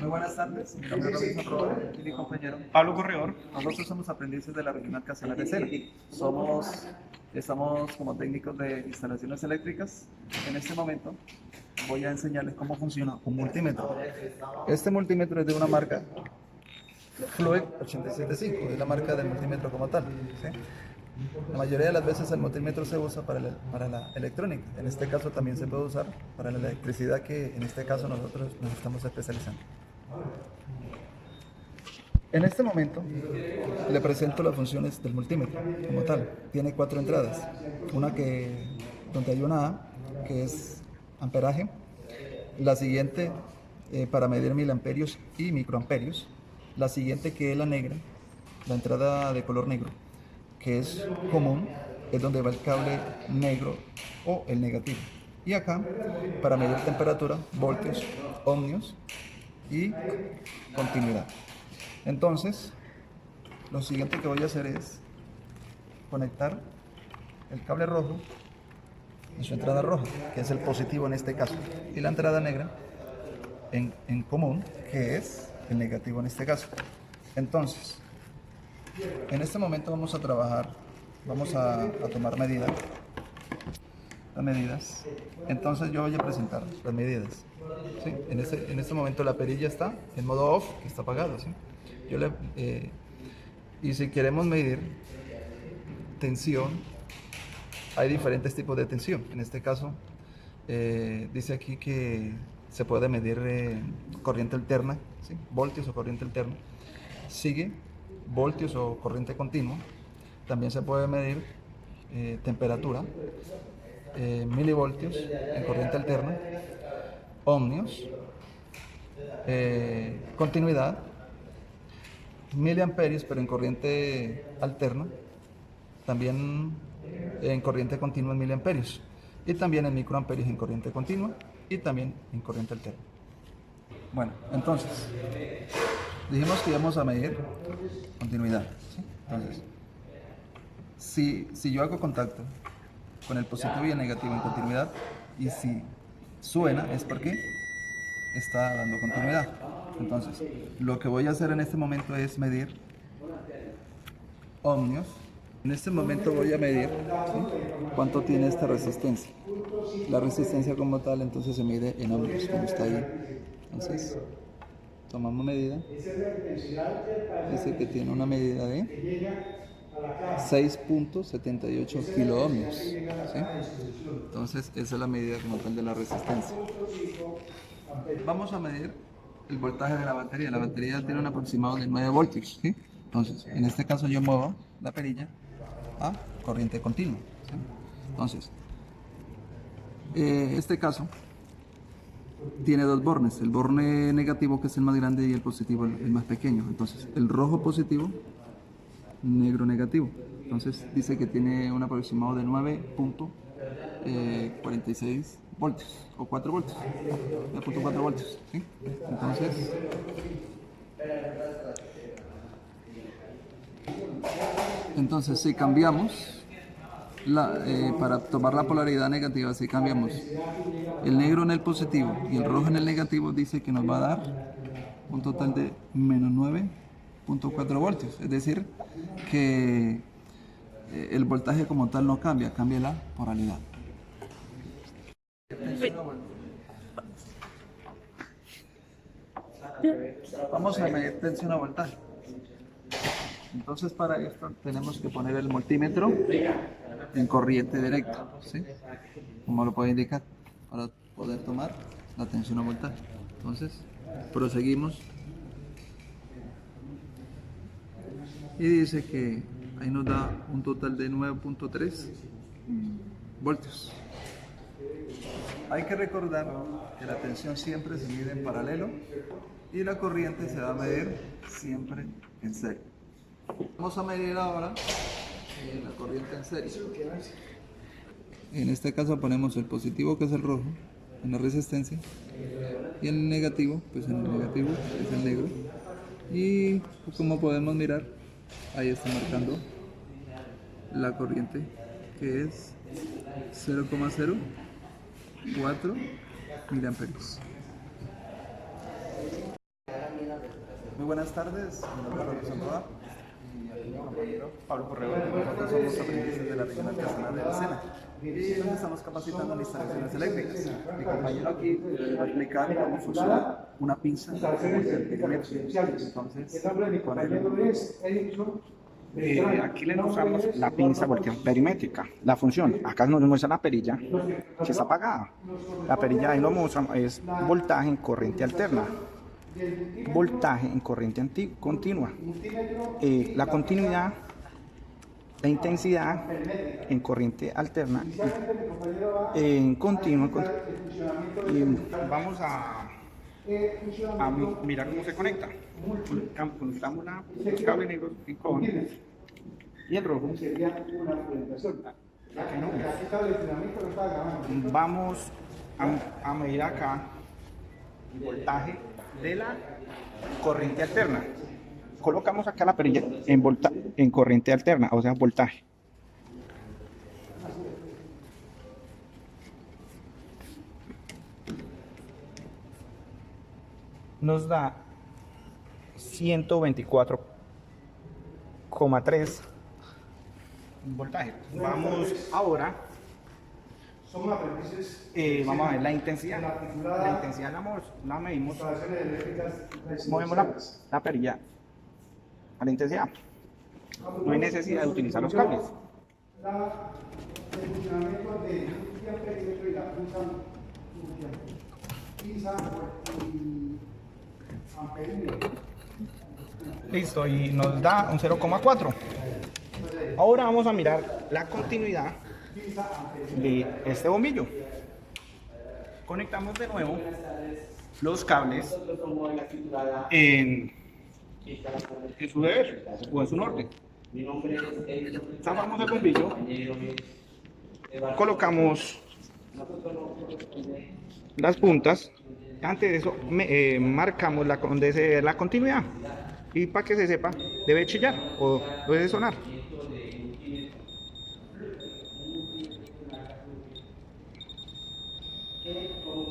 Muy buenas tardes, mi nombre es Robinson Roa y mi compañero Pablo Corredor. nosotros somos aprendices de la Regional Casela de Cera. Estamos como técnicos de instalaciones eléctricas. En este momento voy a enseñarles cómo funciona un multímetro. Este multímetro es de una marca Fluid 875, es la marca del multímetro como tal, ¿sí? La mayoría de las veces el multímetro se usa para la electrónica. En este caso también se puede usar para la electricidad, que en este caso nosotros nos estamos especializando. En este momento le presento las funciones del multímetro como tal. Tiene 4 entradas. Donde hay una A, que es amperaje. La siguiente para medir miliamperios y microamperios. La siguiente, que es la negra, la entrada de color negro, que es común, es donde va el cable negro o el negativo. Y acá, para medir temperatura, voltios, ohmios y continuidad. Entonces, lo siguiente que voy a hacer es conectar el cable rojo en su entrada roja, que es el positivo en este caso, y la entrada negra en común, que es el negativo en este caso. Entonces, en este momento vamos a trabajar, vamos a tomar las medidas. Entonces yo voy a presentar las medidas, ¿sí? En este momento la perilla está en modo off, que está apagado, ¿sí? Y si queremos medir tensión, hay diferentes tipos de tensión. En este caso, dice aquí que se puede medir corriente alterna, ¿sí? Voltios o corriente alterna. Sigue voltios o corriente continua. También se puede medir temperatura, milivoltios en corriente alterna, ohmios, continuidad, miliamperios, pero en corriente alterna, también en corriente continua en miliamperios, y también en microamperios en corriente continua y también en corriente alterna. Bueno, entonces, dijimos que íbamos a medir continuidad, ¿sí? Entonces, si yo hago contacto con el positivo y el negativo en continuidad, y si suena, es porque está dando continuidad. Entonces, lo que voy a hacer en este momento es medir ohmios. En este momento voy a medir, ¿sí?, cuánto tiene esta resistencia. La resistencia como tal entonces se mide en ohmios, como está ahí. Entonces, tomamos medida. Dice que tiene una medida de 6.78 kiloohmios, ¿sí? Entonces, esa es la medida como tal de la resistencia. Vamos a medir el voltaje de la batería. La batería tiene un aproximado de 9 voltios, ¿sí? Entonces, en este caso yo muevo la perilla a corriente continua, ¿sí? Entonces, este caso tiene dos bornes, el borne negativo, que es el más grande, y el positivo, el más pequeño. Entonces, el rojo positivo, negro negativo. Entonces dice que tiene un aproximado de 9.46 voltios o 4 voltios, 9.4 voltios, ¿sí? Entonces si cambiamos para tomar la polaridad negativa, si cambiamos el negro en el positivo y el rojo en el negativo, dice que nos va a dar un total de menos 9.4 voltios. Es decir, que el voltaje como tal no cambia, cambia la polaridad. Vamos a medir tensión a voltaje. Entonces, para esto tenemos que poner el multímetro en corriente directa, ¿sí?, como lo puede indicar, para poder tomar la tensión a voltaje. Entonces, proseguimos y dice que ahí nos da un total de 9.3 voltios. Hay que recordar que la tensión siempre se mide en paralelo y la corriente se va a medir siempre en serie. Vamos a medir ahora la corriente en serie. En este caso ponemos el positivo, que es el rojo, en la resistencia, y el negativo, pues en el negativo, que es el negro. Y como podemos mirar, ahí está marcando la corriente, que es 0,04 miliamperios. Muy buenas tardes, mi nombre es Rodrigo Sandoval y aquí mi compañero Pablo Correo. Nosotros somos aprendices de la Regional Artesanal de la Sena y donde estamos capacitando en instalaciones eléctricas. Mi compañero aquí va a explicar cómo funciona una pinza multiperímetro. Entonces, con aquí le usamos la pinza perimétrica. La función, acá nos muestra la perilla que está apagada. La perilla ahí nos muestra es voltaje en corriente alterna, voltaje en corriente continua, la continuidad, la intensidad en corriente alterna en continua. Y vamos a mirar cómo se conecta. Conectamos los cables negros en con y el rojo. Vamos a medir acá el voltaje de la corriente alterna. Colocamos acá la perilla en corriente alterna, o sea, voltaje. Nos da 124,3 voltaje. Vamos ahora, vamos a ver la intensidad. La intensidad la medimos, movemos la perilla a la intensidad. No hay necesidad de utilizar los cables. El funcionamiento de multiamperímetro y la pinza amperímetro. Listo, y nos da un 0,4. Ahora vamos a mirar la continuidad de este bombillo. Conectamos de nuevo los cables en su deber o en su norte. Zafamos el bombillo, colocamos las puntas. Antes de eso marcamos donde se ve la continuidad, y para que se sepa debe chillar o debe sonar.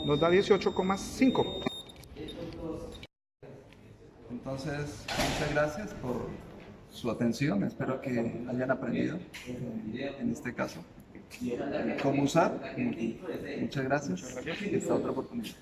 Nos da 18,5. Entonces, muchas gracias por su atención. Espero que hayan aprendido, en este caso, cómo usar. Muchas gracias y hasta otra oportunidad.